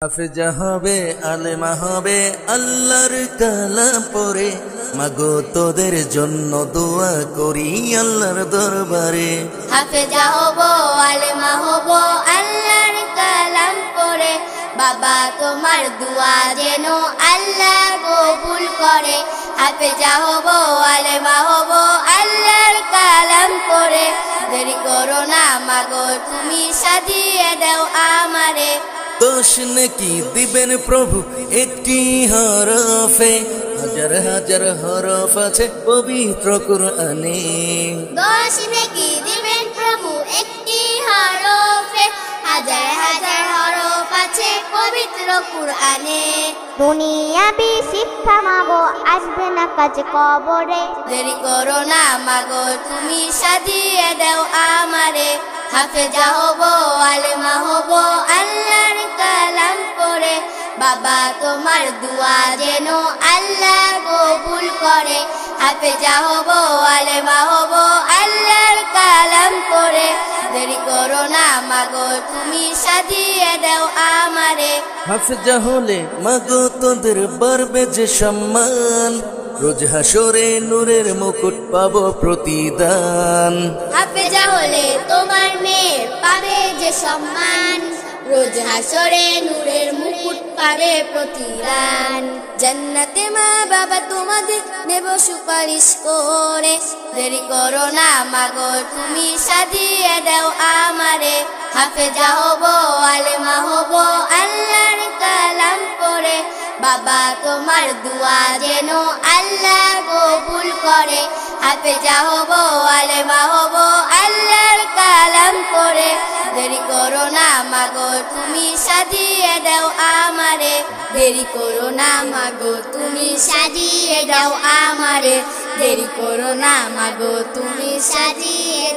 হাফেজা হবে, আলেমা হবে, আল্লাহর কালাম পড়ে। মাগো তোদের জন্য দোয়া করি আল্লাহর দরবারে। হাফেজা হব, আলেমা হব, আল্লাহর কালাম পড়ে। বাবা তোমার দোয়া যেন আল্লাহ কবুল করে। হাফেজা হব, আলেমা হব, আল্লাহর কালাম পড়ে। দেরি করো না মাগো তুমি সাজিয়ে দাও আমারে। দোষ নাকি দিবেন প্রভু একটি হরফে, হাজার হাজার হরফ আছে পবিত্র কুরআনে। দোষ নাকি দিবেন প্রভু একটি হরফে, হাজার হাজার হরফ আছে পবিত্র কুরআনে। দুনিয়াবি শিক্ষা মাগো আসবে না কাজ কবরে। দেরি করো না মাগো তুমি সাজিয়ে দাও আমারে। হাফেজা হব, আলেমা হব, আল্লাহর কালাম পড়ে। বাবা তোমার দোয়া যেন আল্লাহ কবুল করে। হাফেজা হব, আলেমা হব, আল্লাহর কালাম পড়ে। দেরি করো না মাগো তুমি সাজিয়ে দাও আমারে। হাফেজা হলে মাগো তোদের বাড়বে যে সম্মান, রোজ হাসরে নূরের মুকুট পাবো প্রতিদান। হাফেজা হলে তোমার মেয়ে পাবে যে সম্মান, রোজ হাসরে নূরের মুকুট পাবে প্রতিদান। জান্নাতে মা বাবা তোমাদের নেব সুপারিশ করে। দেরি করো না মাগো তুমি সাজিয়ে দাও আমারে। হাফেজা হব, আলেমা হব, আল্লাহর কালাম পড়ে। বাবা তোমার দোয়া যেন আল্লাহ কবুল করে। হাফেজা হব, আলেমা হব, আল্লাহর কালাম পড়ে। দেরি করো না মাগো তুমি সাজিয়ে দাও আমারে। দেরি করো না মাগো তুমি সাজিয়ে দাও আমারে। দেরি করো না মাগো তুমি সাজিয়ে